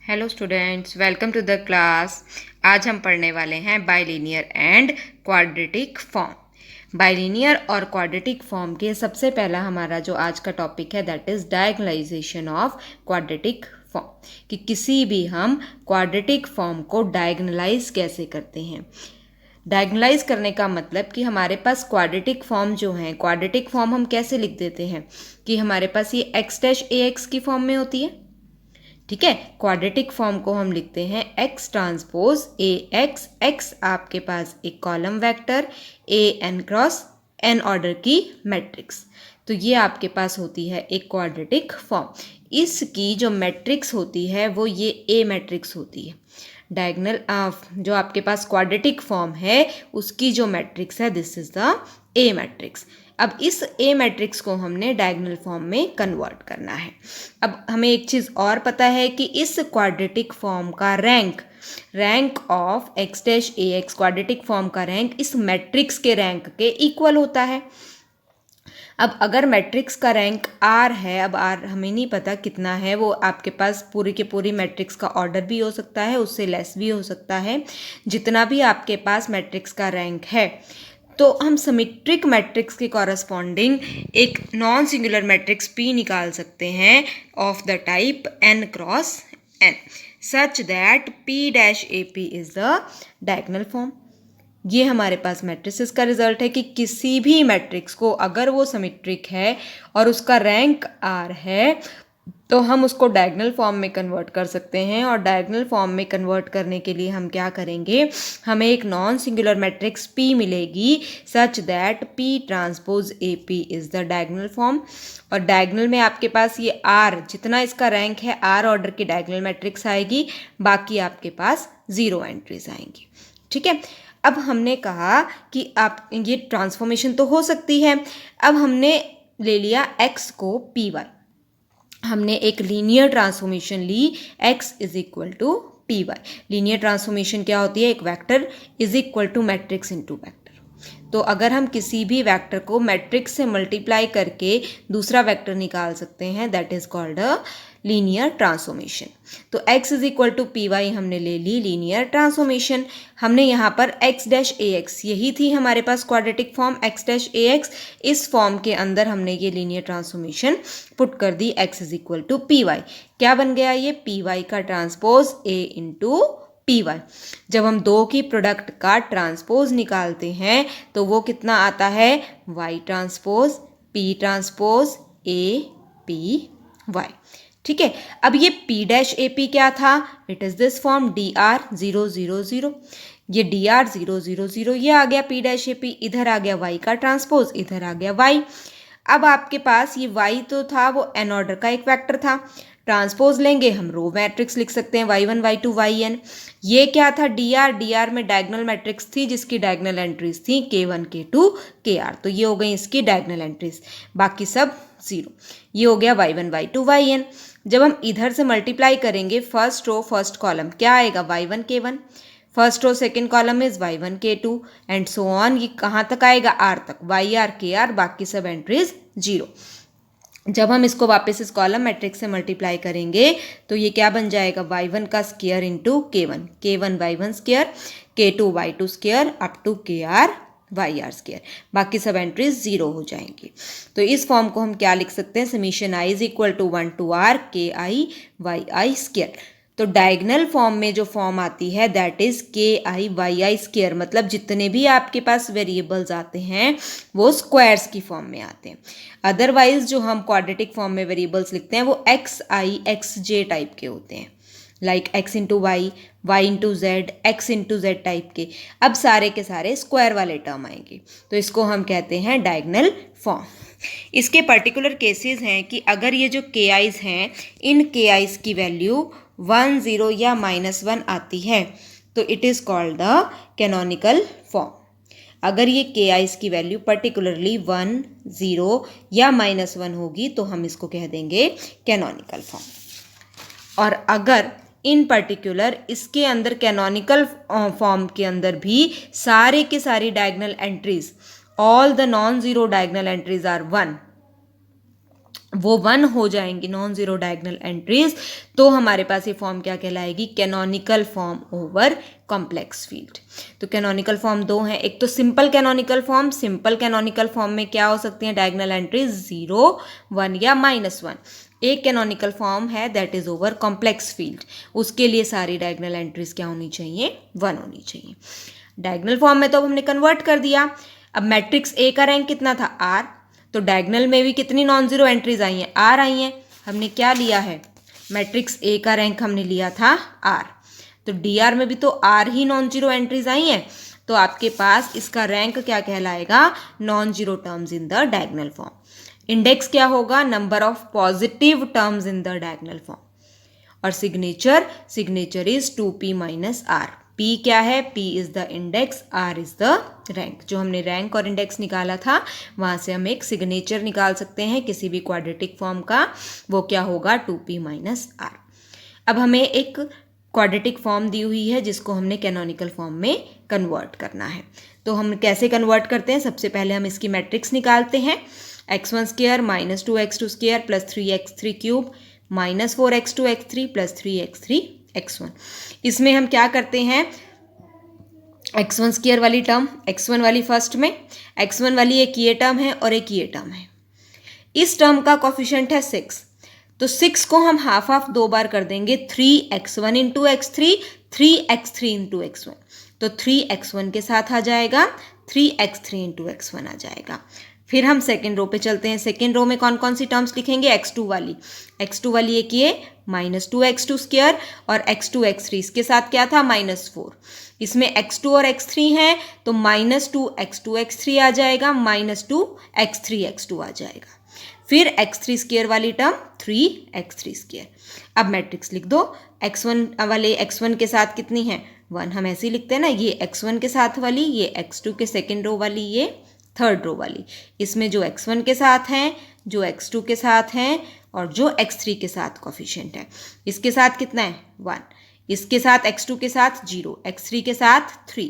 Hello students, welcome to the class. आज हम पढ़ने वाले हैं bilinear and quadratic form. Bilinear और क्वाड्रेटिक फॉर्म के सबसे पहला हमारा जो आज का टॉपिक है that is diagonalization of quadratic form, कि किसी भी हम क्वाड्रेटिक फॉर्म को डायगोनलाइज कैसे करते हैं। डायगोनलाइज करने का मतलब कि हमारे पास क्वाड्रेटिक फॉर्म जो है, क्वाड्रेटिक फॉर्म हम कैसे लिख देते हैं कि हमारे पास ये x डैश ए एक्स की फॉर्म में होती है। ठीक है, क्वाड्रेटिक फॉर्म को हम लिखते हैं x transpose A X. X आपके पास एक column vector A N cross N order की मैट्रिक्स, तो ये आपके पास होती है एक क्वाड्रेटिक फॉर्म। इसकी जो मैट्रिक्स होती है वो ये ए मैट्रिक्स होती है। डायगोनल जो आपके पास क्वाड्रेटिक फॉर्म है उसकी जो मैट्रिक्स है this is the A matrix. अब इस ए मैट्रिक्स को हमने डायगोनल फॉर्म में कन्वर्ट करना है। अब हमें एक चीज़ और पता है कि इस क्वाड्रेटिक फॉर्म का rank of x dash A x, quadratic form का रैंक इस मैट्रिक्स के रैंक के इक्वल होता है। अब अगर मैट्रिक्स का रैंक आर है, अब आर हमें नहीं पता कितना है, वो आपके पास पूरी के पूरी मैट्रिक्स का ऑर्डर भी हो सकता है, उससे लेस भी हो सकता है। जितना भी आपके पास मैट्रिक्स का रैंक है तो हम सिमेट्रिक मैट्रिक्स के कॉरस्पॉन्डिंग एक नॉन सिंगुलर मैट्रिक्स P निकाल सकते हैं of the type n cross n such that P dash A P is the diagonal form. ये हमारे पास मैट्रिसेस का रिजल्ट है कि किसी भी मैट्रिक्स को अगर वो सिमेट्रिक है और उसका रैंक आर है तो हम उसको डायगोनल फॉर्म में कन्वर्ट कर सकते हैं। और डायगोनल फॉर्म में कन्वर्ट करने के लिए हम क्या करेंगे, हमें एक नॉन सिंगुलर मैट्रिक्स P मिलेगी such that P transpose A P is the diagonal form. और डायगोनल में आपके पास ये R, जितना इसका रैंक है R ऑर्डर की डायगोनल मैट्रिक्स आएगी, बाकी आपके पास 0 एंट्रीज आएंगी। ठीक है, अब हमने कहा कि आप ये ट्रांसफॉर्मेशन तो हो सकती है। अब हमने ले लिया x को पी वाई, हमने एक लीनियर ट्रांसफॉर्मेशन ली x is equal to P Y. Linear transformation क्या होती है, एक vector is equal to matrix into vector. तो अगर हम किसी भी वेक्टर को मैट्रिक्स से मल्टीप्लाई करके दूसरा वेक्टर निकाल सकते हैं that is called a linear transformation. तो x is equal to P Y हमने ले ली लीनियर ट्रांसफॉर्मेशन। हमने यहाँ पर x डैश ए एक्स, यही थी हमारे पास quadratic form x dash A X. इस फॉर्म के अंदर हमने ये लीनियर ट्रांसफॉर्मेशन पुट कर दी x is equal to P Y. क्या बन गया ये, पी वाई का transpose a into P Y. जब हम दो की प्रोडक्ट का ट्रांसपोज निकालते हैं तो वो कितना आता है, y transpose p transpose a p y। ठीक है, अब ये p डैश ए पी क्या था, it is this form dr 0 0 0। ये dr 0 0 0 ये आ गया p डैश ए पी, इधर आ गया y का ट्रांसपोज, इधर आ गया y। अब आपके पास ये y तो था वो n ऑर्डर का एक वेक्टर था, ट्रांसपोज लेंगे हम रो मैट्रिक्स लिख सकते हैं y1 y2 yn। ये क्या था dr में डायगोनल मैट्रिक्स थी जिसकी डायगोनल एंट्रीज थी k1 k2 kr, तो ये हो गई इसकी डायगोनल एंट्रीज, बाकी सब 0। ये हो गया y1 y2 yn। जब हम इधर से मल्टीप्लाई करेंगे फर्स्ट रो फर्स्ट कॉलम क्या आएगा, y1 k1, first row second column is y1 k2 and so on. ये कहाँ तक आएगा, r तक, yr kr, बाकी सब एंट्रीज 0। जब हम इसको वापस इस कॉलम मैट्रिक्स से मल्टीप्लाई करेंगे तो ये क्या बन जाएगा, y1 का square into k1, k1 y1 square, k2 y2 square up to kr yr square, बाकी सब एंट्रीज 0 हो जाएंगी। तो इस फॉर्म को हम क्या लिख सकते हैं, summation i is equal to 1 to r k i y i square. तो डायगोनल फॉर्म में जो फॉर्म आती है दैट इज के आई वाई आई स्क्वायर, मतलब जितने भी आपके पास वेरिएबल्स आते हैं वो स्क्वायर्स की फॉर्म में आते हैं। अदरवाइज जो हम क्वाड्रेटिक फॉर्म में वेरिएबल्स लिखते हैं वो X I X J type के होते हैं, like x into Y, Y into Z, X into Z type के। अब सारे के सारे स्क्वायर वाले टर्म आएंगे, तो इसको हम कहते हैं डायगोनल फॉर्म। इसके पर्टिकुलर केसेस हैं कि अगर ये जो के आईज हैं इन के आईज की वैल्यू 1 0 या -1 आती है तो it is called the canonical form. अगर ये के आईज की वैल्यू पर्टिकुलरली 1 0 या -1 होगी तो हम इसको कह देंगे कैनोनिकल फॉर्म। और अगर इन पर्टिकुलर इसके अंदर कैनोनिकल फॉर्म के अंदर भी सारे के सारी diagonal entries, all the non zero diagonal entries are 1, वो 1 हो जाएंगी नॉन जीरो डायगोनल एंट्रीज, तो हमारे पास ये फॉर्म क्या कहलाएगी, canonical form over complex field. तो कैनोनिकल फॉर्म दो हैं, एक तो simple canonical form, simple canonical form में क्या हो सकती हैं डायगोनल एंट्रीज 0, 1 या -1। एक कैनोनिकल फॉर्म है that is over complex field, उसके लिए सारी डायगोनल एंट्रीज क्या होनी चाहिए, 1 होनी चाहिए। डायगोनल फॉर्म में तो हमने कन्वर्ट कर दिया। अब मैट्रिक्स ए का रैंक कितना था, आर, तो डायगोनल में भी कितनी नॉन जीरो एंट्रीज आई हैं, आर आई हैं। हमने क्या लिया है, मैट्रिक्स ए का रैंक हमने लिया था आर, तो डी आर में भी तो आर ही नॉन जीरो एंट्रीज आई हैं, तो आपके पास इसका रैंक क्या कहलाएगा, non zero terms in the diagonal form. Index क्या होगा, number of positive terms in the diagonal form. और signature is 2p minus R. p क्या है, p is the index, r is the rank. जो हमने rank और index निकाला था वहां से हम एक सिग्नेचर निकाल सकते हैं किसी भी क्वाड्रेटिक फॉर्म का, वो क्या होगा, 2p माइनस आर। अब हमें एक क्वाड्रेटिक फॉर्म दी हुई है जिसको हमने कैनोनिकल फॉर्म में कन्वर्ट करना है। तो हम कैसे कन्वर्ट करते हैं, सबसे पहले हम इसकी मैट्रिक्स निकालते हैं, x1 square minus 2x2 square plus 3x3 cube minus 4x2 x3 plus 3x3 x1। इसमें हम क्या करते हैं, x1 स्क्वायर वाली टर्म x1 वाली फर्स्ट में, x1 वाली एक ये टर्म है और एक ये टर्म है। इस टर्म का कोफिशिएंट है 6, तो 6 को हम हाफ हाफ दो बार कर देंगे, 3x1 into x3, 3x3 into x1, तो 3x1 के साथ आ जाएगा, 3x3 इंटू x1 आ जाएगा। फिर हम सेकेंड रो पे चलते हैं। सेकेंड रो में कौन कौन सी टर्म्स लिखेंगे, x2 वाली एक ये माइनस 2x2 स्क्वायर और x2 x3, इसके साथ क्या था, -4। इसमें x2 और x3 हैं तो -2x2 x3 आ जाएगा, -2x3 x2 आ जाएगा। फिर x3 स्क्वायर वाली टर्म 3x3 स्क्वायर। अब मैट्रिक्स लिख दो, x1 वाले x1 के साथ कितनी है, 1, हम ऐसे ही लिखते हैं ना, ये x1 के साथ वाली, ये x2 के सेकेंड रो वाली, ये थर्ड रो वाली। इसमें जो x1 के साथ हैं, जो x2 के साथ हैं और जो x3 के साथ कोफिशिएंट है, इसके साथ कितना है, 1, इसके साथ x2 के साथ 0, x3 के साथ 3,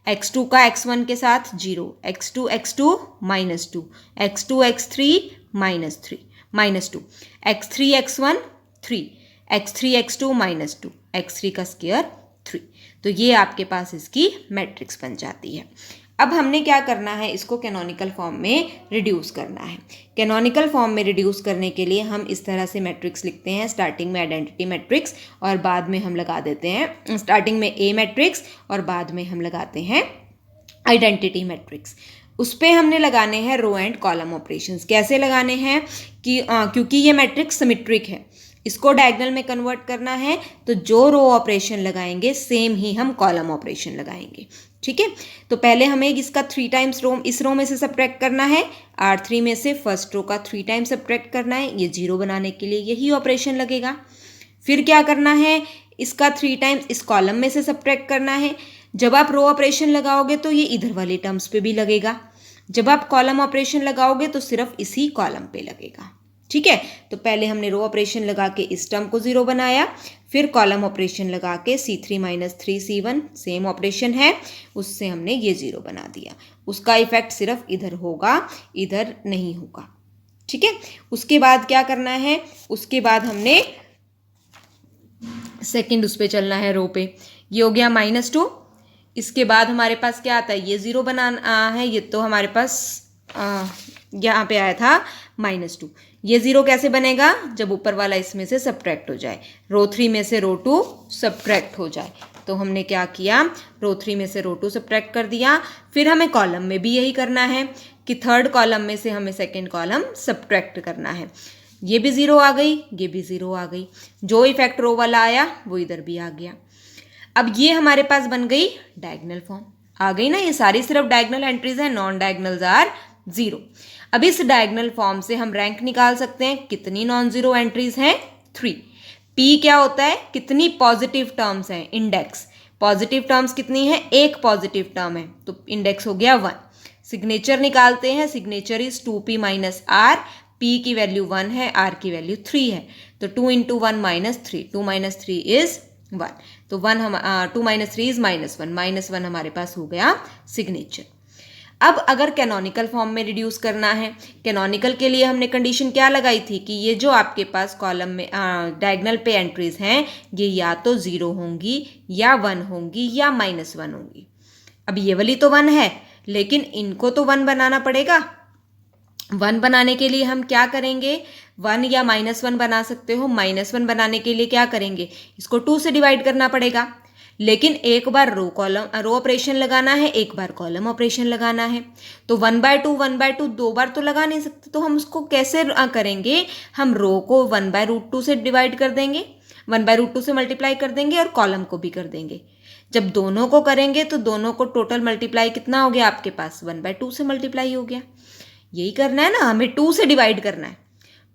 x2 का x1 के साथ 0, x2 -2, x2 x3 -2, x3 x1 3, x3 x2 -2, x3 का स्क्वायर 3। तो ये आपके पास इसकी मैट्रिक्स बन जाती है। अब हमने क्या करना है, इसको कैनोनिकल फॉर्म में रिड्यूस करना है। कैनोनिकल फॉर्म में रिड्यूस करने के लिए हम इस तरह से मैट्रिक्स लिखते हैं, स्टार्टिंग में आइडेंटिटी मैट्रिक्स और बाद में हम लगा देते हैं, स्टार्टिंग में ए मैट्रिक्स और बाद में हम लगाते हैं आइडेंटिटी मैट्रिक्स। उस पर हमने लगाने हैं रो एंड कॉलम ऑपरेशंस। कैसे लगाने हैं कि क्योंकि ये मैट्रिक्स सिमेट्रिक है, इसको डायगोनल में कन्वर्ट करना है, तो जो रो ऑपरेशन लगाएंगे सेम ही हम कॉलम ऑपरेशन लगाएंगे, ठीक है। तो पहले हमें इसका 3 टाइम्स रो इस रो में से सब्ट्रैक्ट करना है, R3 में से फर्स्ट रो का 3 टाइम्स सब्ट्रैक्ट करना है, ये 0 बनाने के लिए यही ऑपरेशन लगेगा। फिर क्या करना है, इसका 3 टाइम्स इस कॉलम में से सब्ट्रैक्ट करना है। जब आप रो ऑपरेशन लगाओगे तो ये इधर वाली टर्म्स पे भी लगेगा, जब आप कॉलम ऑपरेशन लगाओगे तो सिर्फ इसी कॉलम पे लगेगा, ठीक है। तो पहले हमने रो ऑपरेशन लगा के इस टर्म को 0 बनाया, फिर कॉलम ऑपरेशन लगा के C3 - 3C1 सेम ऑपरेशन है, उससे हमने ये 0 बना दिया। उसका इफेक्ट सिर्फ इधर होगा, इधर नहीं होगा, ठीक है। उसके बाद क्या करना है, उसके बाद हमने सेकंड उस पर चलना है, रो पे। ये हो गया -2। इसके बाद हमारे पास क्या आता है, ये 0 बनाना है, ये तो हमारे पास यहाँ पे आया था -2। ये 0 कैसे बनेगा, जब ऊपर वाला इसमें से सब्ट्रैक्ट हो जाए, रो 3 में से रो 2 सब्ट्रैक्ट हो जाए। तो हमने क्या किया, रो 3 में से रो 2 सब्ट्रैक्ट कर दिया। फिर हमें कॉलम में भी यही करना है कि थर्ड कॉलम में से हमें सेकेंड कॉलम सब्ट्रैक्ट करना है। ये भी 0 आ गई, ये भी 0 आ गई, जो इफेक्ट रो वाला आया वो इधर भी आ गया। अब ये हमारे पास बन गई डायगोनल फॉर्म, आ गई ना, ये सारी सिर्फ डायगोनल एंट्रीज हैं, नॉन डायगोनल्स आर 0। अब इस डायगोनल फॉर्म से हम रैंक निकाल सकते हैं, कितनी नॉन जीरो एंट्रीज हैं, 3। P क्या होता है, कितनी पॉजिटिव टर्म्स हैं, इंडेक्स। पॉजिटिव टर्म्स कितनी है, एक पॉजिटिव टर्म है, तो इंडेक्स हो गया 1। सिग्नेचर निकालते हैं, signature is 2p minus R, P की वैल्यू 1 है, R की वैल्यू 3 है, तो 2 × 1 -3, 2 - 3 इज 1, तो 2 - 3 इज -1, -1 हमारे पास हो गया सिग्नेचर। अब अगर कैनोनिकल फॉर्म में रिड्यूस करना है, कैनोनिकल के लिए हमने कंडीशन क्या लगाई थी कि ये जो आपके पास कॉलम में डायगोनल पे एंट्रीज हैं ये या तो 0 होंगी या 1 होंगी या -1 होंगी। अब ये वाली तो 1 है, लेकिन इनको तो 1 बनाना पड़ेगा। 1 बनाने के लिए हम क्या करेंगे, 1 या -1 बना सकते हो। -1 बनाने के लिए क्या करेंगे, इसको 2 से डिवाइड करना पड़ेगा। लेकिन एक बार रो ऑपरेशन लगाना है, एक बार कॉलम ऑपरेशन लगाना है, तो 1/2 दो बार तो लगा नहीं सकते। तो हम उसको कैसे करेंगे, हम रो को 1/√2 से डिवाइड कर देंगे, 1/√2 से मल्टीप्लाई कर देंगे और कॉलम को भी कर देंगे। जब दोनों को करेंगे तो दोनों को टोटल मल्टीप्लाई कितना हो गया आपके पास, 1/2 से मल्टीप्लाई हो गया। यही करना है ना, हमें 2 से डिवाइड करना है।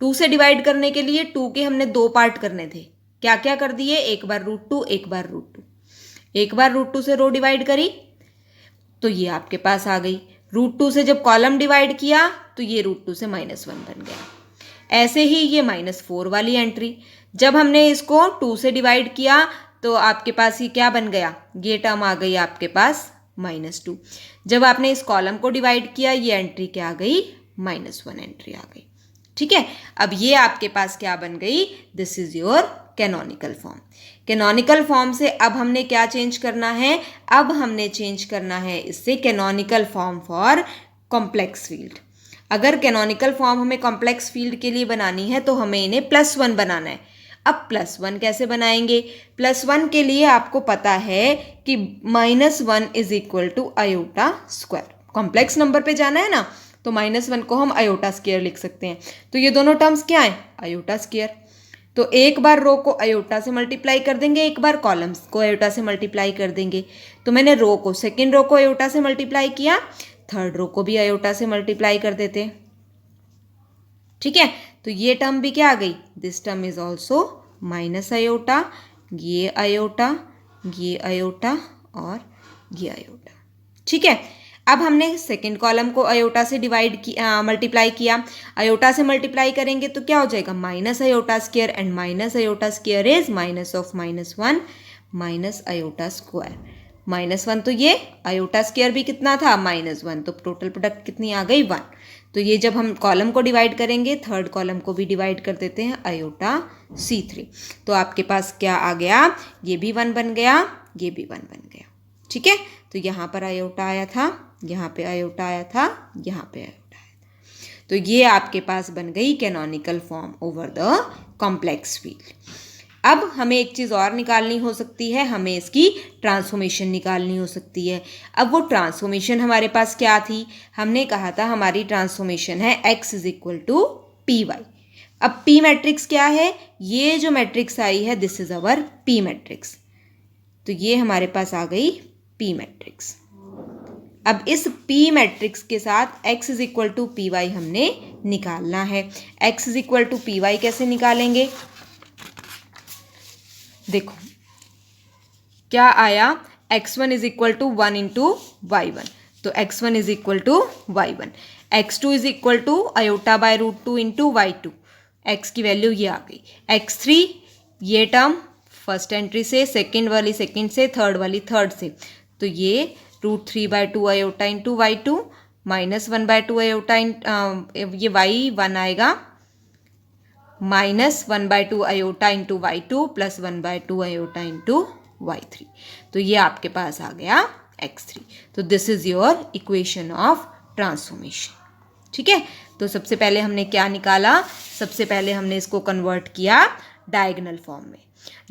2 से डिवाइड करने के लिए 2 के हमने 2 पार्ट करने थे। क्या क्या कर दिए, एक बार √2, एक बार √2। एक बार √2 से रो डिवाइड करी तो ये आपके पास आ गई। √2 से जब कॉलम डिवाइड किया तो ये √2 से -1 बन गया। ऐसे ही ये -4 वाली एंट्री, जब हमने इसको 2 से डिवाइड किया तो आपके पास ये क्या बन गया, ये टर्म आ गई आपके पास -2। जब आपने इस कॉलम को डिवाइड किया ये एंट्री क्या आ गई, -1 एंट्री आ गई। ठीक है, अब ये आपके पास क्या बन गई, this is your canonical form. Canonical form से अब हमने क्या चेंज करना है, अब हमने चेंज करना है इससे canonical form for complex field. अगर कैनोनिकल फॉर्म हमें कॉम्प्लेक्स फील्ड के लिए बनानी है तो हमें इन्हें +1 बनाना है। अब +1 कैसे बनाएंगे, +1 के लिए आपको पता है कि -1 is equal to iota square. Complex number पे जाना है ना, तो -1 को हम आयोटा स्क्वायर लिख सकते हैं। तो ये दोनों टर्म्स क्या हैं, आयोटा स्क्वायर। तो एक बार रो को आयोटा से मल्टीप्लाई कर देंगे, एक बार कॉलम्स को आयोटा से मल्टीप्लाई कर देंगे। तो मैंने रो को, सेकेंड रो को आयोटा से मल्टीप्लाई किया, थर्ड रो को भी आयोटा से मल्टीप्लाई कर देते। ठीक है, तो ये टर्म भी क्या आ गई, this term is also minus iota, ये आयोटा, ये आयोटा और ये आयोटा। ठीक है, अब हमने सेकेंड कॉलम को आयोटा से मल्टीप्लाई किया। आयोटा से मल्टीप्लाई करेंगे तो क्या हो जाएगा, minus iota square, and minus iota square is minus of -1 minus iota square. -1 तो ये, आयोटा स्क्वायर भी कितना था, -1, तो टोटल प्रोडक्ट कितनी आ गई, 1। तो ये जब हम कॉलम को डिवाइड करेंगे, थर्ड कॉलम को भी डिवाइड कर देते हैं, आयोटा C3। तो आपके पास क्या आ गया, ये भी 1 बन गया, ये भी 1 बन गया। ठीक है, तो यहाँ पर आयोटा आया था, यहाँ पे आयोटा आया था, यहाँ पे आयोटा आया था। तो ये आपके पास बन गई canonical form over the complex field. अब हमें एक चीज़ और निकालनी हो सकती है, हमें इसकी ट्रांसफॉर्मेशन निकालनी हो सकती है। अब वो ट्रांसफॉर्मेशन हमारे पास क्या थी, हमने कहा था हमारी ट्रांसफॉर्मेशन है x is equal to P Y. अब P मैट्रिक्स क्या है, ये जो मैट्रिक्स आई है this is our P matrix. तो ये हमारे पास आ गई P मैट्रिक्स। अब इस P मैट्रिक्स के साथ x is equal to P Y हमने निकालना है। x is equal to P Y कैसे निकालेंगे, देखो क्या आया, x1 is equal to 1 into y1, तो x1 is equal to y1, x2 is equal to iota by √2 into y2, x की वैल्यू ये आ गई, x3 ये टर्म फर्स्ट एंट्री से, सेकेंड वाली सेकेंड से, थर्ड वाली थर्ड से, तो ये √3/2 आयोटा इंटू y2 -1/2 आयोटा, ये y1 आएगा -1/2 iota into y2 plus 1/2 iota into y3। तो ये आपके पास आ गया x3। तो this is your equation of transformation. ठीक है, तो सबसे पहले हमने क्या निकाला, सबसे पहले हमने इसको कन्वर्ट किया डायगोनल फॉर्म में।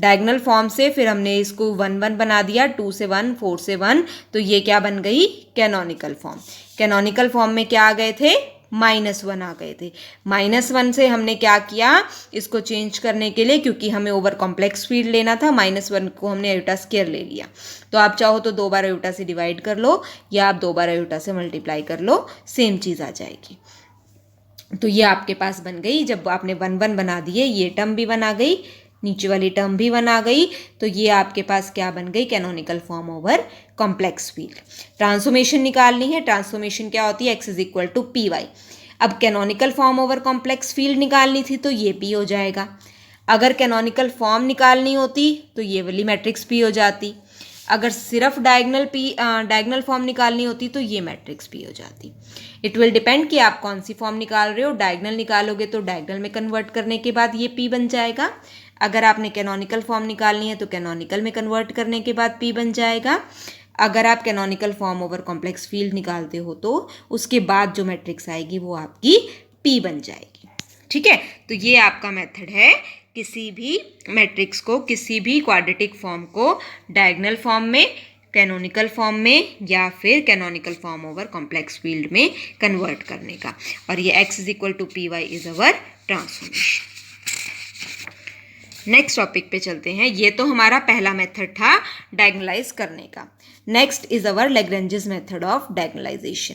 डायगोनल फॉर्म से फिर हमने इसको 1 बना दिया, 2 से 1, 4 से 1, तो ये क्या बन गई, कैनोनिकल फॉर्म। कैनोनिकल फॉर्म में क्या आ गए थे, -1 आ गए थे। -1 से हमने क्या किया, इसको चेंज करने के लिए, क्योंकि हमें ओवर कॉम्प्लेक्स फील्ड लेना था, -1 को हमने आयोटा स्क्वायर ले लिया। तो आप चाहो तो 2 बार आयोटा से डिवाइड कर लो या आप 2 बार आयोटा से मल्टीप्लाई कर लो, सेम चीज़ आ जाएगी। तो ये आपके पास बन गई, जब आपने 1 बना दिए, ये टर्म भी 1 आ गई, नीचे वाली टर्म भी 1 आ गई, तो ये आपके पास क्या बन गई, canonical form over complex field. Transformation निकालनी है, ट्रांसफॉर्मेशन क्या होती है, x is equal to P Y. अब canonical form over complex field निकालनी थी तो ये p हो जाएगा। अगर कैनोनिकल फॉर्म निकालनी होती तो ये वाली मैट्रिक्स p हो जाती। अगर सिर्फ डायगोनल फॉर्म निकालनी होती तो ये मैट्रिक्स पी हो जाती। इट विल डिपेंड कि आप कौन सी फॉर्म निकाल रहे हो। डायगोनल निकालोगे तो डायगोनल में कन्वर्ट करने के बाद ये पी बन जाएगा। अगर आपने कैनोनिकल फॉर्म निकालनी है तो कैनोनिकल में कन्वर्ट करने के बाद पी बन जाएगा। अगर आप canonical form over complex field निकालते हो तो उसके बाद जो मैट्रिक्स आएगी वो आपकी पी बन जाएगी। ठीक है, तो ये आपका मेथड है किसी भी मैट्रिक्स को, किसी भी क्वाड्रेटिक फॉर्म को डायगोनल फॉर्म में, कैनोनिकल फॉर्म में या फिर canonical form over complex field में कन्वर्ट करने का। और ये x is equal to P Y is our transformation. Next topic पे चलते हैं। ये तो हमारा पहला मेथड था डायगोनलाइज करने का। Next is our Lagrange's method of diagonalization.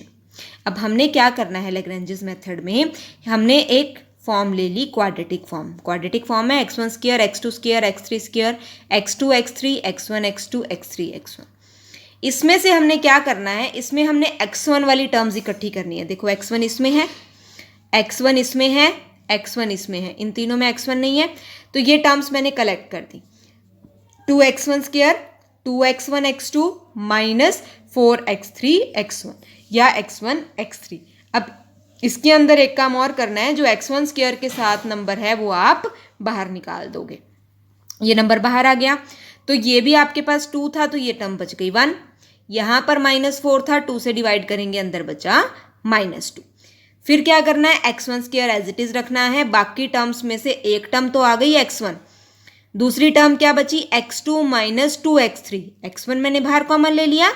अब हमने क्या करना है लैग्रेंजेस मेथड में, हमने एक फॉर्म ले ली क्वाड्रेटिक फॉर्म। क्वाड्रेटिक फॉर्म है x1 square, x2 square, x3 square, x2 x3, x1 x2, x3 x1। इसमें से हमने क्या करना है, इसमें हमने x1 वाली टर्म्स इकट्ठी करनी है। देखो x1 इसमें है, x1 इसमें है, x1 इसमें है, इन तीनों में x1 नहीं है तो ये टर्म्स मैंने कलेक्ट कर दी। 2x1 square, 2x1 x2 minus 4x3 x1 या x1 x3। अब इसके अंदर एक काम और करना है, जो x1 स्क्वायर के साथ नंबर है वो आप बाहर निकाल दोगे। ये नंबर बाहर आ गया तो ये भी आपके पास 2 था तो ये टर्म बच गई 1। यहाँ पर -4 था, 2 से डिवाइड करेंगे, अंदर बचा -2। फिर क्या करना है, x1 square as it is रखना है। बाकी टर्म्स में से एक टर्म तो आ गई x1, दूसरी टर्म क्या बची, x2 माइनस 2x3। x1 मैंने बाहर कॉमन ले लिया,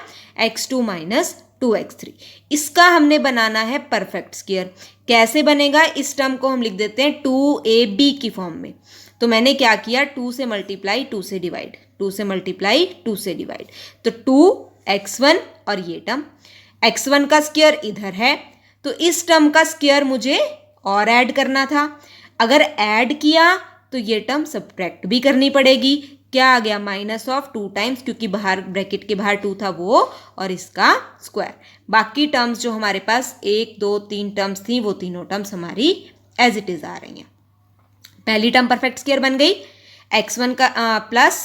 x2 माइनस 2x3। इसका हमने बनाना है परफेक्ट स्क्वायर। कैसे बनेगा, इस टर्म को हम लिख देते हैं 2ab की फॉर्म में। तो मैंने क्या किया, 2 से मल्टीप्लाई 2 से डिवाइड, 2 से मल्टीप्लाई 2 से डिवाइड, तो 2x1 और ये टर्म x1 का स्क्वायर इधर है तो इस टर्म का स्क्वायर मुझे और ऐड करना था। अगर ऐड किया तो ये टर्म सब्ट्रैक्ट भी करनी पड़ेगी। क्या आ गया, -2 टाइम्स, क्योंकि बाहर ब्रैकेट के बाहर 2 था वो, और इसका स्क्वायर। बाकी टर्म्स जो हमारे पास 1 2 3 टर्म्स थी वो तीनों टर्म्स हमारी एज इट इज आ रही हैं। पहली टर्म परफेक्ट स्क्वायर बन गई, x1 का plus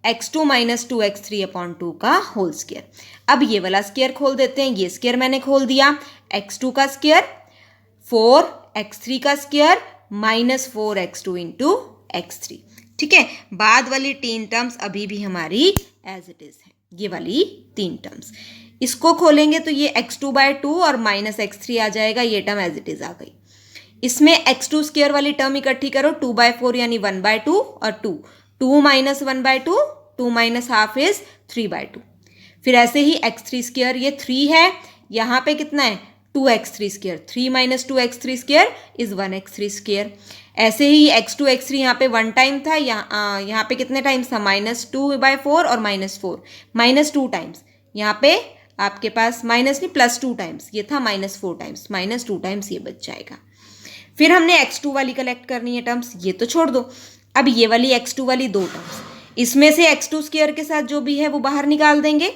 x2 minus 2x3 upon 2 का होल स्क्वायर। अब ये वाला स्क्वायर खोल देते हैं, ये स्क्वायर मैंने खोल दिया, x2 का स्क्वायर 4x3 का square minus 4x2 into x3। ठीक है, बाद वाली 3 टर्म्स अभी भी हमारी एज इट इज है, ये वाली 3 टर्म्स। इसको खोलेंगे तो ये x2/2 और माइनस x3 आ जाएगा, ये टर्म एज इट इज आ गई। इसमें x2 स्क्वायर वाली टर्म इकट्ठी करो, 2/4 यानी 1/2 और 2 माइनस 1/2, 2 माइनस हाफ इज 3/2। फिर ऐसे ही x3 स्क्वायर, ये 3 है, यहाँ पे कितना है 2x3 square, 3 minus 2x3 square is 1x3 square. ऐसे ही x2 x3 यहाँ पे 1 टाइम था, यहाँ पे कितने टाइम्स था, -2/4 और -4, -2 टाइम्स। यहाँ पे आपके पास माइनस नहीं +2 टाइम्स, ये था -4 टाइम्स, -2 टाइम्स ये बच जाएगा। फिर हमने x2 वाली कलेक्ट करनी है टर्म्स, ये तो छोड़ दो। अब ये वाली x2 वाली 2 टर्म्स, इसमें से x2 स्क्वायर के साथ जो भी है वो बाहर निकाल देंगे,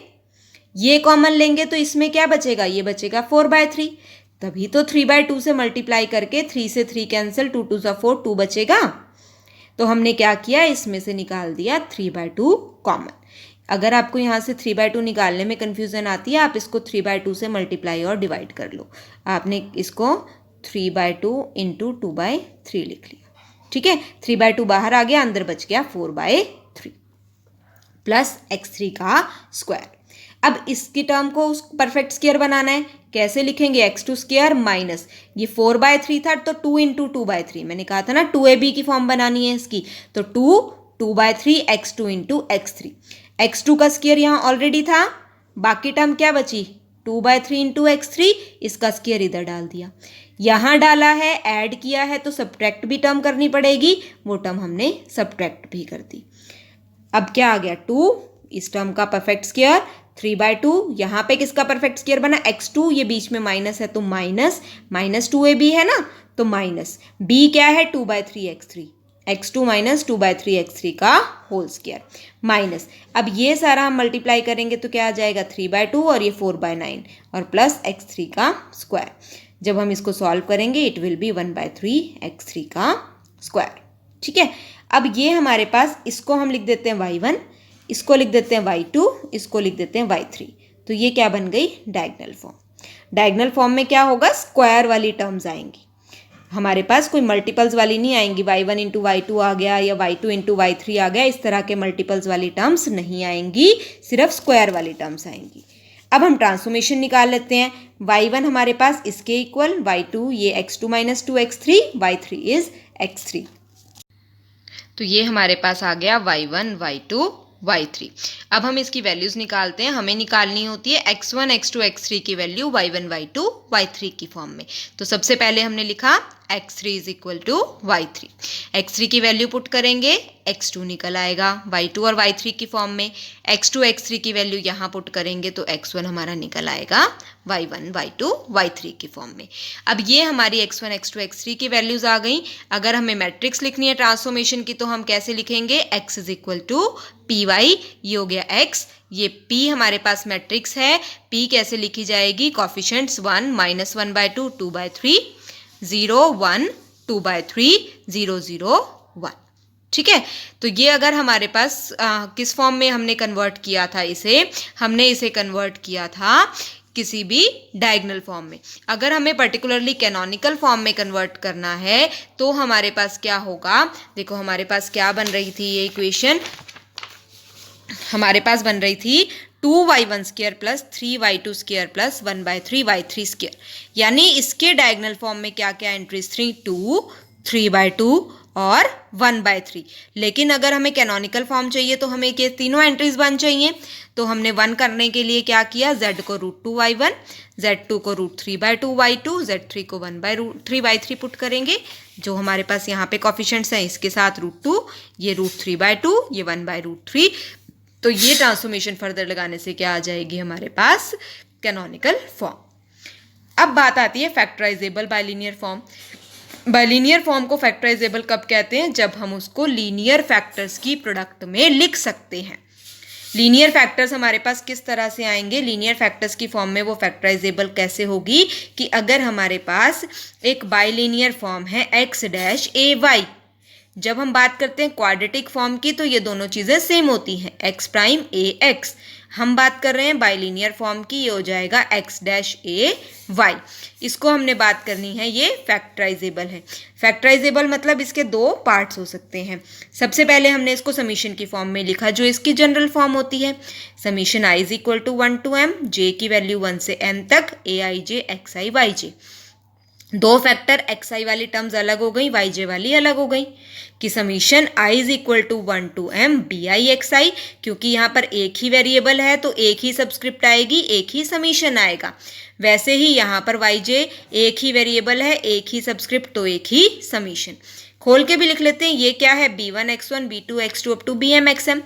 ये कॉमन लेंगे तो इसमें क्या बचेगा, ये बचेगा 4/3। तभी तो 3/2 से मल्टीप्लाई करके 3 से 3 कैंसिल, 2 2 4, 2 बचेगा। तो हमने क्या किया, इसमें से निकाल दिया 3/2 कॉमन। अगर आपको यहाँ से 3/2 निकालने में कन्फ्यूजन आती है, आप इसको 3/2 से मल्टीप्लाई और डिवाइड कर लो। आपने इसको 3/2 इंटू 2/3 लिख लिया। ठीक है, 3/2 बाहर आ गया, अंदर बच गया 4/3 प्लस x3 का स्क्वायर। अब इसकी टर्म को परफेक्ट स्क्वायर बनाना है, कैसे लिखेंगे, x2 स्क्वायर माइनस ये 4/3 था तो 2 इंटू 2/3, मैंने कहा था ना 2ab की फॉर्म बनानी है इसकी, तो 2/3 x2 इंटू x3। x2 का स्क्वायर यहाँ ऑलरेडी था, बाकी टर्म क्या बची 2/3 इंटू x3, इसका स्क्वायर इधर डाल दिया। यहाँ डाला है, ऐड किया है तो सब्ट्रैक्ट भी टर्म करनी पड़ेगी, वो टर्म हमने सब्ट्रैक्ट भी कर दी। अब क्या आ गया 2, इस टर्म का परफेक्ट स्क्वायर 3/2, यहाँ पे किसका परफेक्ट स्क्वायर बना x2, ये बीच में माइनस है तो माइनस 2ab है ना, तो माइनस b क्या है 2/3 x3, x2 माइनस 2/3 x3 का होल स्क्वायर माइनस। अब ये सारा हम मल्टीप्लाई करेंगे तो क्या आ जाएगा 3/2 और ये 4/9 और प्लस x3 का स्क्वायर। जब हम इसको सॉल्व करेंगे इट विल बी 1/3 x3 का स्क्वायर। ठीक है, अब ये हमारे पास, इसको हम लिख देते हैं y1, इसको लिख देते हैं y2, इसको लिख देते हैं y3। तो ये क्या बन गई, डायगोनल फॉर्म। डायगोनल फॉर्म में क्या होगा, स्क्वायर वाली टर्म्स आएंगी, हमारे पास कोई मल्टीपल्स वाली नहीं आएंगी। y1 इंटू y2 आ गया या y2 इंटू y3 आ गया, इस तरह के मल्टीपल्स वाली टर्म्स नहीं आएंगी, सिर्फ स्क्वायर वाली टर्म्स आएंगी। अब हम ट्रांसफॉर्मेशन निकाल लेते हैं। y1 हमारे पास इसके इक्वल, y2 ये x2 minus 2x3, y3 is x3। तो ये हमारे पास आ गया y1, y2, y3। अब हम इसकी वैल्यूज निकालते हैं। हमें निकालनी होती है x1, x2, x3 की वैल्यू y1, y2, y3 की फॉर्म में। तो सबसे पहले हमने लिखा x3 is equal to y3। x3 की वैल्यू पुट करेंगे, x2 निकल आएगा y2 और y3 की फॉर्म में। x2, x3 की वैल्यू यहाँ पुट करेंगे तो x1 हमारा निकल आएगा y1, y2, y3 की फॉर्म में। अब ये हमारी x1, x2, x3 की वैल्यूज आ गई। अगर हमें मैट्रिक्स लिखनी है ट्रांसफॉर्मेशन की तो हम कैसे लिखेंगे, x is equal to P Y, ये हो गया x, ये p हमारे पास मैट्रिक्स है। p कैसे लिखी जाएगी, कॉफिशिएंट्स 1, -1/2, 2/3, 0, 1, 2/3, 0, 0, 1। ठीक है, तो ये अगर हमारे पास किस फॉर्म में हमने कन्वर्ट किया था इसे, हमने इसे कन्वर्ट किया था किसी भी डायगोनल फॉर्म में। अगर हमें पर्टिकुलरली कैनोनिकल फॉर्म में कन्वर्ट करना है तो हमारे पास क्या होगा, देखो हमारे पास क्या बन रही थी ये इक्वेशन, हमारे पास बन रही थी 2y1 square plus 3y2 square plus 1/3y3 square, यानी इसके डायगोनल फॉर्म में क्या क्या एंट्रीज थी, 2, 3/2 और 1/3। लेकिन अगर हमें कैनोनिकल फॉर्म चाहिए तो हमें ये तीनों एंट्रीज 1 चाहिए। तो हमने 1 करने के लिए क्या किया, z को √2y1, z2 को √3/2y2, z3 को 1/√3y3 पुट करेंगे। जो हमारे पास यहाँ पे कॉफिशिएंट्स हैं इसके साथ √2, ये √3/2, ये 1/√3। तो ये ट्रांसफॉर्मेशन फर्दर लगाने से क्या आ जाएगी हमारे पास, कैनोनिकल फॉर्म। अब बात आती है factorisable bilinear form. Bilinear form को फैक्टराइजेबल कब कहते हैं, जब हम उसको लीनियर फैक्टर्स की प्रोडक्ट में लिख सकते हैं। लीनियर फैक्टर्स हमारे पास किस तरह से आएंगे, लीनियर फैक्टर्स की फॉर्म में वो फैक्टराइजेबल कैसे होगी कि अगर हमारे पास एक बाइलिनियर फॉर्म है x-ay, जब हम बात करते हैं क्वाड्रेटिक फॉर्म की तो ये दोनों चीज़ें सेम होती हैं, x प्राइम a x। हम बात कर रहे हैं बाइलिनियर फॉर्म की, ये हो जाएगा x-a y। इसको हमने बात करनी है, ये फैक्टराइजेबल है। फैक्टराइजेबल मतलब इसके दो पार्ट्स हो सकते हैं। सबसे पहले हमने इसको समीशन की फॉर्म में लिखा, जो इसकी जनरल फॉर्म होती है, summation i is equal to 1 to m, j की वैल्यू 1 से m तक, aij xi yj। दो फैक्टर xi वाली टर्म्स अलग हो गई, yj वाली अलग हो गई, कि summation i is equal to 1 to m bi xi, क्योंकि यहाँ पर एक ही वेरिएबल है तो एक ही सबस्क्रिप्ट आएगी, एक ही समीशन आएगा। वैसे ही यहाँ पर yj एक ही वेरिएबल है, एक ही सबस्क्रिप्ट तो एक ही समीशन। खोल के भी लिख लेते हैं, ये क्या है, b1 x1 b2 x2 up to bm xm,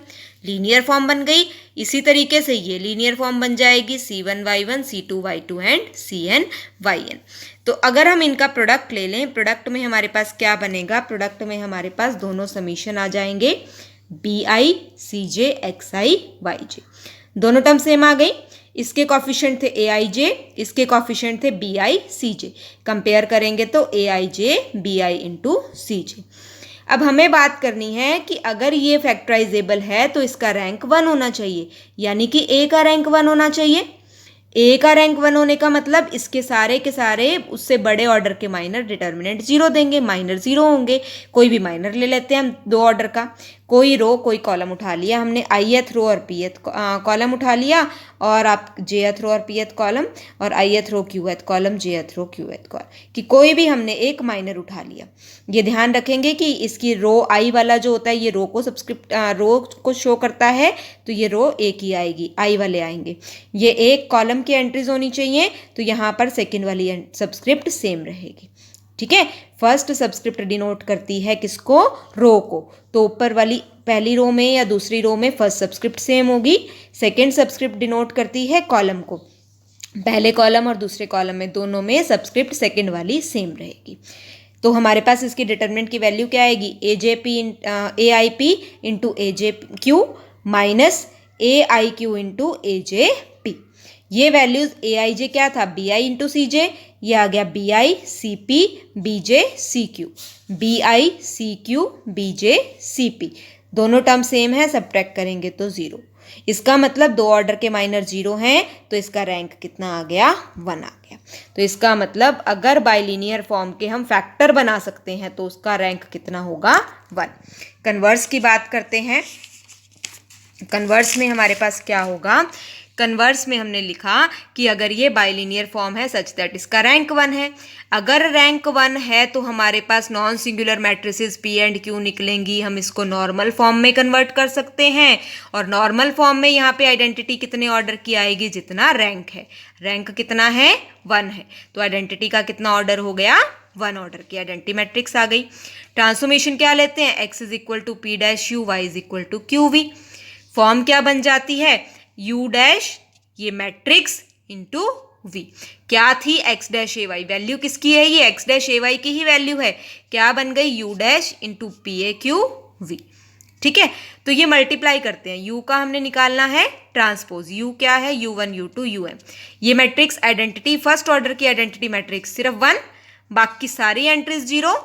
linear form बन गई। इसी तरीके से ये लीनियर फॉर्म बन जाएगी, c1 y1 c2 y2 and cn yn। तो अगर हम इनका प्रोडक्ट ले लें, प्रोडक्ट में हमारे पास क्या बनेगा, प्रोडक्ट में हमारे पास दोनों समीशन आ जाएंगे, bi cj xi yj, दोनों टर्म सेम आ गई। इसके कॉफिशिएंट थे aij, इसके कॉफिशिएंट थे bi cj, कंपेयर करेंगे तो aij bi इंटू cj। अब हमें बात करनी है कि अगर ये फैक्टराइजेबल है तो इसका रैंक 1 होना चाहिए, यानी कि a का रैंक 1 होना चाहिए। a का रैंक 1 होने का मतलब इसके सारे के सारे उससे बड़े ऑर्डर के माइनर डिटर्मिनेंट 0 देंगे, माइनर 0 होंगे। कोई भी माइनर ले लेते हैं हम 2 ऑर्डर का, कोई रो कोई कॉलम उठा लिया हमने, ith रो और pth कॉलम उठा लिया, और आप jth रो और pth कॉलम, और ith रो qth कॉलम, jth रो qth कॉलम, कि कोई भी हमने एक माइनर उठा लिया। ये ध्यान रखेंगे कि इसकी रो i वाला जो होता है ये रो को सबस्क्रिप्ट रो को शो करता है, तो ये रो एक ही आएगी, i वाले आएंगे। ये एक कॉलम की एंट्रीज होनी चाहिए, तो यहाँ पर सेकेंड वाली सबस्क्रिप्ट सेम रहेगी। ठीक है, फर्स्ट सबस्क्रिप्ट डिनोट करती है किसको, रो को, तो ऊपर वाली पहली रो में या दूसरी रो में फर्स्ट सबस्क्रिप्ट सेम होगी। सेकेंड सबस्क्रिप्ट डिनोट करती है कॉलम को, पहले कॉलम और दूसरे कॉलम में दोनों में सबस्क्रिप्ट सेकेंड वाली सेम रहेगी। तो हमारे पास इसकी डिटर्मिनेंट की वैल्यू क्या आएगी, aip into aj minus aiq into aj। ये वैल्यूज aij क्या था, bi इंटू cj, ये आ गया bi cp bj cq, bi cq bj cp। दोनों टर्म सेम है, सब्ट्रैक्ट करेंगे तो 0। इसका मतलब 2 ऑर्डर के माइनर 0 हैं, तो इसका रैंक कितना आ गया? 1 आ गया। तो इसका मतलब अगर बाइलिनियर फॉर्म के हम फैक्टर बना सकते हैं तो उसका रैंक कितना होगा? 1। कन्वर्स की बात करते हैं। कन्वर्स में हमारे पास क्या होगा? कन्वर्स में हमने लिखा कि अगर ये बाइलिनियर फॉर्म है सच दैट इसका रैंक 1 है। अगर रैंक 1 है तो हमारे पास non singular matrices P and Q निकलेंगी। हम इसको नॉर्मल फॉर्म में कन्वर्ट कर सकते हैं, और नॉर्मल फॉर्म में यहाँ पे आइडेंटिटी कितने ऑर्डर की आएगी? जितना रैंक है। रैंक कितना है? 1 है। तो आइडेंटिटी का कितना ऑर्डर हो गया? 1 ऑर्डर की आइडेंटिटी मैट्रिक्स आ गई। ट्रांसफॉर्मेशन क्या लेते हैं? x is equal to P dash U, Y is equal to Q V. Form क्या बन जाती है? u डैश ये मैट्रिक्स इंटू v। क्या थी? x dash A Y. Value किसकी है? ये x डैश ए वाई की ही वैल्यू है। क्या बन गई? u dash into P A Q V. ठीक है, तो ये मल्टीप्लाई करते हैं। u का हमने निकालना है ट्रांसपोज। u क्या है? u1 u2 um। ये मैट्रिक्स आइडेंटिटी, फर्स्ट ऑर्डर की आइडेंटिटी मैट्रिक्स सिर्फ 1, बाकी सारी एंट्रीज 0।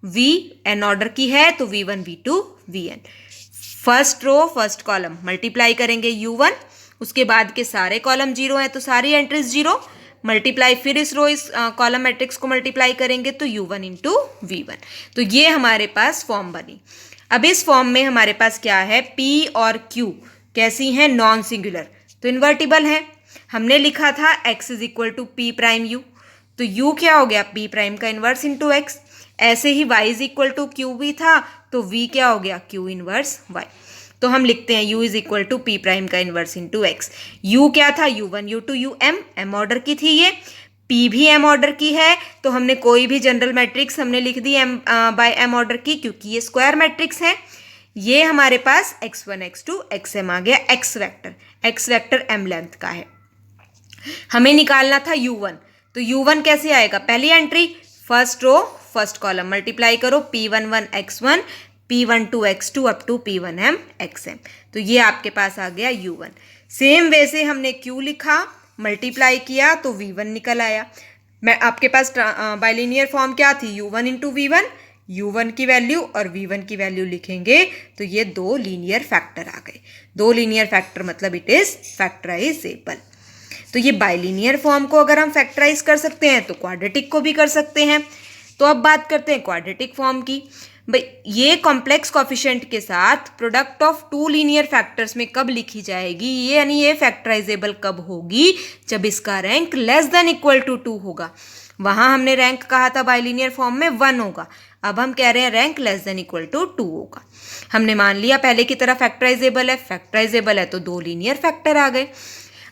v n ऑर्डर की है तो v1 v2 vn। First row first column multiply करेंगे u1, उसके बाद के सारे कॉलम 0 हैं तो सारी एंट्रीज 0, मल्टीप्लाई फिर इस रो इस कॉलम मैट्रिक्स को मल्टीप्लाई करेंगे तो u1 इंटू v1। तो ये हमारे पास फॉर्म बनी। अब इस फॉर्म में हमारे पास क्या है? p और q कैसी हैं? नॉन सिंगुलर, तो इन्वर्टिबल है। हमने लिखा था x is equal to P prime U, तो u क्या हो गया? p प्राइम का इन्वर्स इंटू x। ऐसे ही y is equal to Q भी था, तो v क्या हो गया? q inverse y। तो हम लिखते हैं u is equal to P prime का इनवर्स इंटू एक्स। u क्या था? u1 u2 um, m order की थी ये, p भी m ऑर्डर की है, तो हमने कोई भी जनरल मैट्रिक्स हमने लिख दी m बाय m ऑर्डर की, क्योंकि ये स्क्वायर मैट्रिक्स है। ये हमारे पास x1 x2 xm आ गया। x वेक्टर m लेंथ का है। हमें निकालना था u1, तो u1 कैसे आएगा? पहली entry first row first column multiply करो, p11 x1 p12 x2 up to p1m xm। तो ये आपके पास आ गया u1। सेम वैसे हमने q लिखा, मल्टीप्लाई किया तो v1 निकल आया। मैं आपके पास बाइलिनियर फॉर्म क्या थी? u1 इंटू v1, u1 की वैल्यू और v1 की वैल्यू लिखेंगे तो ये 2 लीनियर फैक्टर आ गए। 2 लीनियर फैक्टर मतलब इट इज फैक्टराइजेबल। तो ये बाइलिनियर फॉर्म को अगर हम फैक्टराइज कर सकते हैं तो क्वाड्रेटिक को भी कर सकते हैं। तो अब बात करते हैं क्वाड्रेटिक फॉर्म की। भाई ये कॉम्प्लेक्स कोफिशिएंट के साथ प्रोडक्ट ऑफ 2 लीनियर फैक्टर्स में कब लिखी जाएगी? ये यानी ये फैक्टराइजेबल कब होगी? जब इसका rank less than equal to 2 होगा। वहां हमने रैंक कहा था बाइलिनियर फॉर्म में 1 होगा, अब हम कह रहे हैं rank less than equal to 2 होगा। हमने मान लिया पहले की तरह फैक्टराइजेबल है तो 2 लीनियर फैक्टर आ गए।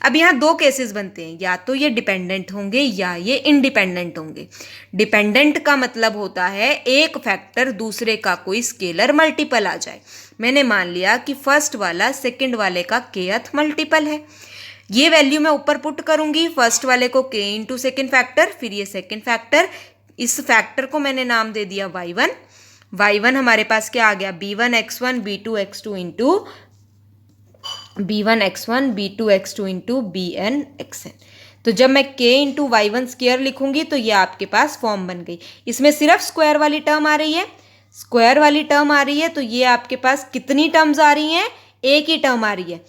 अब यहाँ 2 केसेस बनते हैं, या तो ये डिपेंडेंट होंगे या ये इंडिपेंडेंट होंगे। डिपेंडेंट का मतलब होता है एक फैक्टर दूसरे का कोई स्केलर मल्टीपल आ जाए। मैंने मान लिया कि फर्स्ट वाला सेकंड वाले का kth मल्टीपल है। ये वैल्यू मैं ऊपर पुट करूंगी, फर्स्ट वाले को k इंटू सेकेंड फैक्टर, फिर ये सेकेंड फैक्टर, इस फैक्टर को मैंने नाम दे दिया y1। y1 हमारे पास क्या आ गया? b1 x1 b2 x2 into b1 x1 b2 x2 into bn xn। तो जब मैं k इंटू y1 स्क्वायर लिखूंगी तो ये आपके पास फॉर्म बन गई। इसमें सिर्फ स्क्वायर वाली टर्म आ रही है, स्क्वायर वाली टर्म आ रही है, तो ये आपके पास कितनी टर्म्स आ रही हैं? एक ही टर्म आ रही है,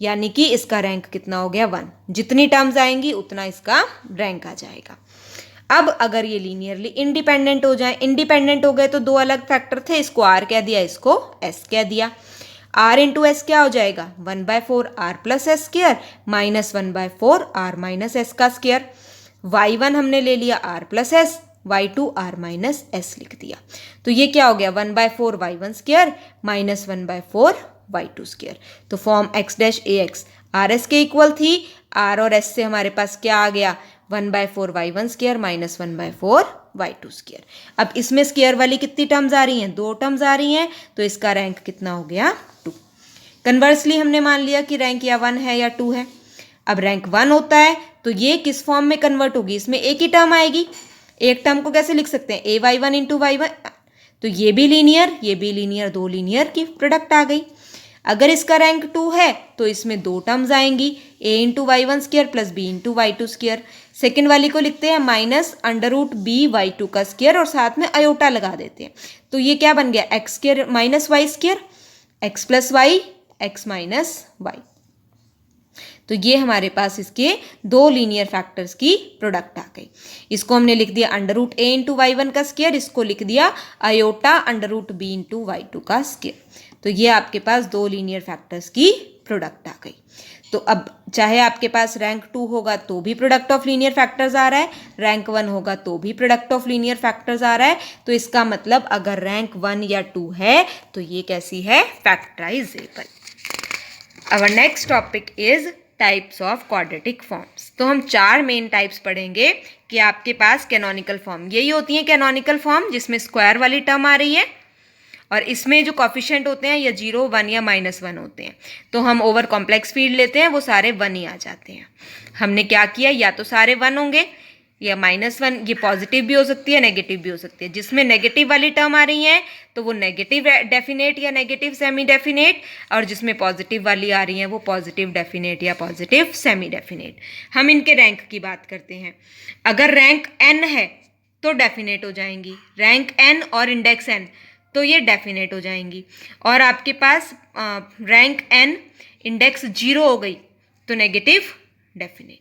यानी कि इसका रैंक कितना हो गया? 1। जितनी टर्म्स आएंगी उतना इसका रैंक आ जाएगा। अब अगर ये लीनियरली इंडिपेंडेंट हो जाए, इंडिपेंडेंट हो गए तो 2 अलग फैक्टर थे, इसको r कह दिया, इसको s कह दिया। r इंटू एस क्या हो जाएगा? 1/4 r plus S square minus 1/4 r minus S का स्क्वायर। y1 हमने ले लिया r plus S, y2 r minus S लिख दिया। तो ये क्या हो गया? 1/4 y1 square minus 1/4 y2 square. तो form x dash A x R S के इक्वल थी। r और s से हमारे पास क्या आ गया? 1/4 y1 square minus 1/4 y2 square. अब इसमें स्क्वायर वाली कितनी टर्म्स आ रही हैं? 2 टर्म्स आ रही हैं, तो इसका रैंक कितना हो गया? 2। कन्वर्सली हमने मान लिया कि रैंक या 1 है या 2 है। अब रैंक 1 होता है तो ये किस फॉर्म में कन्वर्ट होगी? इसमें एक ही टर्म आएगी। एक टर्म को कैसे लिख सकते हैं? ए वाई 1 इंटू y1, तो ये भी लीनियर, 2 लीनियर की प्रोडक्ट आ गई। अगर इसका रैंक 2 है तो इसमें 2 टर्म्स आएंगी, a into y1 square plus b into y2 square. Second वाली को लिखते हैं minus under root B y2 का स्क्वायर और साथ में अयोटा लगा देते हैं। तो ये क्या बन गया? x square minus Y square. X plus Y, X minus Y. तो ये हमारे पास इसके दो लीनियर फैक्टर्स की प्रोडक्ट आ गई। इसको हमने लिख दिया under root A into Y one का स्क्वायर, इसको लिख दिया iota under root B into Y two का स्क्वायर। तो ये आपके पास दो लीनियर फैक्टर्स की प्रोडक्ट आ गई। तो अब चाहे आपके पास रैंक 2 होगा तो भी प्रोडक्ट ऑफ लीनियर फैक्टर्स आ रहा है, रैंक 1 होगा तो भी प्रोडक्ट ऑफ लीनियर फैक्टर्स आ रहा है। तो इसका मतलब अगर रैंक 1 या 2 है तो ये कैसी है, factorizable. Our next topic is types of quadratic forms. तो हम 4 मेन टाइप्स पढ़ेंगे कि आपके पास कैनोनिकल फॉर्म यही होती है, कैनोनिकल फॉर्म जिसमें स्क्वायर वाली टर्म आ रही है और इसमें जो कॉफिशिएंट होते हैं या 0, 1 या -1 होते हैं। तो हम ओवर कॉम्प्लेक्स फील्ड लेते हैं, वो सारे 1 ही आ जाते हैं। हमने क्या किया, या तो सारे 1 होंगे या -1, ये पॉजिटिव भी हो सकती है नेगेटिव भी हो सकती है। जिसमें नेगेटिव वाली टर्म आ रही है तो वो नेगेटिव डेफिनेट या नेगेटिव सेमी डेफिनेट, और जिसमें पॉजिटिव वाली आ रही है वो पॉजिटिव डेफिनेट या पॉजिटिव सेमी डेफिनेट। हम इनके रैंक की बात करते हैं। अगर रैंक n है तो डेफिनेट हो जाएंगी, रैंक n और इंडेक्स n तो ये डेफिनेट हो जाएंगी। और आपके पास रैंक n इंडेक्स 0 हो गई तो नेगेटिव डेफिनेट,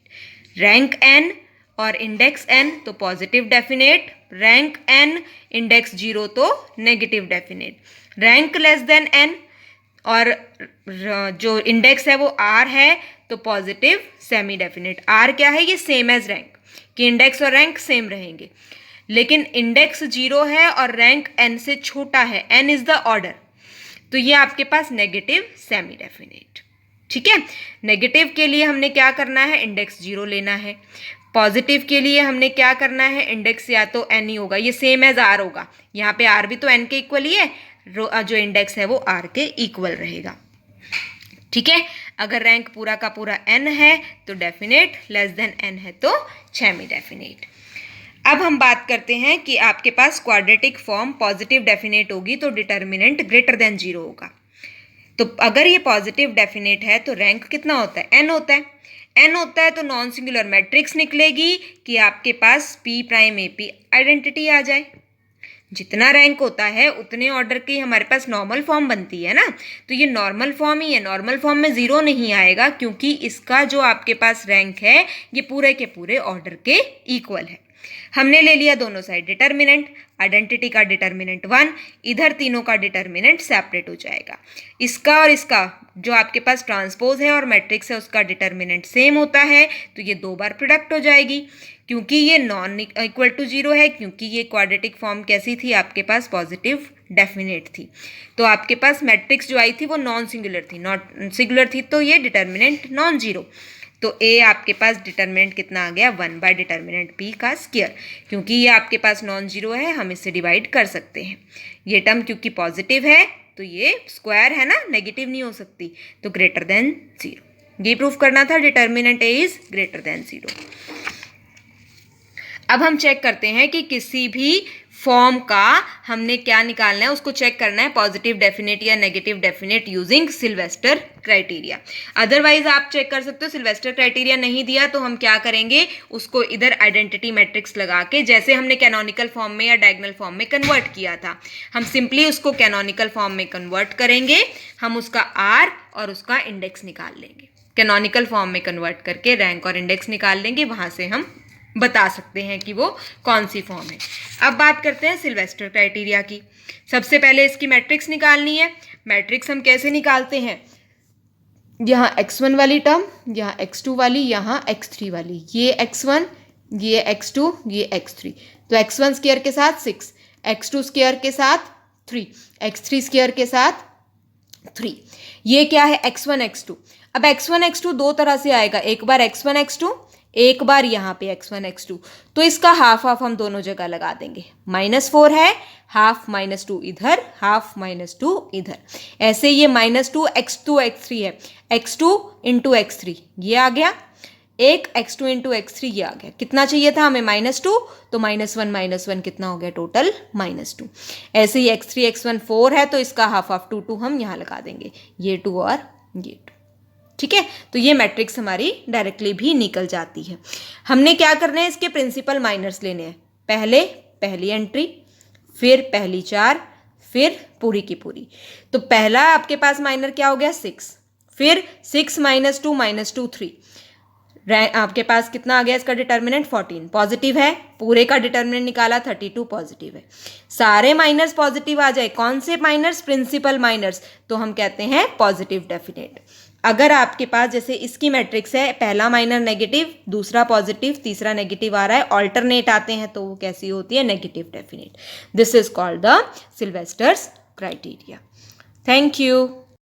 रैंक n और इंडेक्स n तो positive definite, rank n index 0 तो negative definite, rank less then n और जो इंडेक्स है वो r है तो पॉजिटिव सेमी डेफिनेट। r क्या है, ये सेम एज रैंक, कि इंडेक्स और रैंक सेम रहेंगे। लेकिन इंडेक्स 0 है और रैंक n से छोटा है, n इज द ऑर्डर, तो ये आपके पास नेगेटिव सेमी डेफिनेट। ठीक है, नेगेटिव के लिए हमने क्या करना है, इंडेक्स 0 लेना है। पॉजिटिव के लिए हमने क्या करना है, इंडेक्स या तो n ही होगा, ये सेम एज r होगा, यहाँ पे r भी तो n के इक्वल ही है, जो इंडेक्स है वो r के इक्वल रहेगा। ठीक है, अगर रैंक पूरा का पूरा n है तो डेफिनेट, लेस देन n है तो सेमी डेफिनेट। अब हम बात करते हैं कि आपके पास क्वाड्रेटिक फॉर्म पॉजिटिव डेफिनेट होगी तो डिटर्मिनेंट ग्रेटर देन 0 होगा। तो अगर ये पॉजिटिव डेफिनेट है तो रैंक कितना होता है, n होता है। n होता है तो नॉन सिंगुलर मैट्रिक्स निकलेगी कि आपके पास p प्राइम AP आइडेंटिटी आ जाए। जितना रैंक होता है उतने ऑर्डर की हमारे पास नॉर्मल फॉर्म बनती है ना, तो ये नॉर्मल फॉर्म ही है। नॉर्मल फॉर्म में 0 नहीं आएगा क्योंकि इसका जो आपके पास रैंक है ये पूरे के पूरे ऑर्डर के इक्वल है। हमने ले लिया दोनों साइड डिटर्मिनेंट, आइडेंटिटी का डिटर्मिनेंट 1, इधर तीनों का डिटर्मिनेंट सेपरेट हो जाएगा। इसका और इसका जो आपके पास ट्रांसपोज है और मैट्रिक्स है उसका डिटर्मिनेंट सेम होता है तो ये 2 बार प्रोडक्ट हो जाएगी। क्योंकि ये नॉन इक्वल टू 0 है, क्योंकि ये क्वाड्रेटिक फॉर्म कैसी थी, आपके पास पॉजिटिव डेफिनेट थी, तो आपके पास मैट्रिक्स जो आई थी वो नॉन सिंगुलर थी, नॉट सिंगुलर थी, तो ये डिटर्मिनेंट नॉन 0। तो ए आपके पास डिटर्मिनेंट कितना आ गया, 1 बाय डिटर्मिनेंट पी का स्क्वायर। क्योंकि ये आपके पास नॉन 0 है हम इससे डिवाइड कर सकते हैं। ये टर्म क्योंकि पॉजिटिव है तो ये स्क्वायर है ना, नेगेटिव नहीं हो सकती, तो ग्रेटर देन 0। ये प्रूफ करना था, determinant A is greater than 0। अब हम चेक करते हैं कि किसी भी फॉर्म का हमने क्या निकालना है, उसको चेक करना है पॉजिटिव डेफिनेट या negative definite using Sylvester criteria. Otherwise आप चेक कर सकते हो, सिल्वेस्टर क्राइटेरिया नहीं दिया तो हम क्या करेंगे, उसको इधर आइडेंटिटी मैट्रिक्स लगा के, जैसे हमने कैनोनिकल फॉर्म में या डायगोनल फॉर्म में कन्वर्ट किया था, हम सिंपली उसको कैनोनिकल फॉर्म में कन्वर्ट करेंगे। हम उसका r और उसका इंडेक्स निकाल लेंगे, कैनोनिकल फॉर्म में कन्वर्ट करके रैंक और इंडेक्स निकाल लेंगे, वहां से हम बता सकते हैं कि वो कौन सी फॉर्म है। अब बात करते हैं सिल्वेस्टर क्राइटेरिया की। सबसे पहले इसकी मैट्रिक्स निकालनी है। मैट्रिक्स हम कैसे निकालते हैं, यहाँ x1 वाली टर्म, यहाँ x2 वाली, यहाँ x3 वाली, ये x1, ये x2, ये x3, तो x1 स्क्वायर के साथ 6, x2 स्क्वायर के साथ 3, x3 स्क्वायर के साथ 3। ये क्या है, x1 x2। अब x1 x2 दो तरह से आएगा, एक बार x1 x2, एक बार यहाँ पे x1 x2, तो इसका हाफ हाफ हम दोनों जगह लगा देंगे। -4 है, हाफ -2 इधर, हाफ -2 इधर, ऐसे ये -2 x2 x3 है, x2 इंटू x3 ये आ गया, एक x2 इंटू x3 ये आ गया। कितना चाहिए था हमें, -2, तो -1 कितना हो गया टोटल, -2। ऐसे ही x3 x1 4 है तो इसका हाफ हाफ 2 2 हम यहाँ लगा देंगे, ये 2 और ये 2। ठीक है, तो ये मैट्रिक्स हमारी डायरेक्टली भी निकल जाती है। हमने क्या करना है, इसके प्रिंसिपल माइनर्स लेने हैं। पहले पहली एंट्री, फिर पहली 4, फिर पूरी की पूरी। तो पहला आपके पास माइनर क्या हो गया 6, फिर 6 -2 -2 3, आपके पास कितना आ गया इसका डिटर्मिनेंट 14 पॉजिटिव है, पूरे का डिटर्मिनेंट निकाला 32 पॉजिटिव है। सारे माइनर्स पॉजिटिव आ जाए, कौन से माइनर्स? प्रिंसिपल माइनर्स, तो हम कहते हैं पॉजिटिव डेफिनेट। अगर आपके पास जैसे इसकी मैट्रिक्स है, पहला माइनर नेगेटिव, दूसरा पॉजिटिव, तीसरा नेगेटिव आ रहा है, ऑल्टरनेट आते हैं, तो वो कैसी होती है? Negative definite. This is called the Sylvester's criteria. Thank you.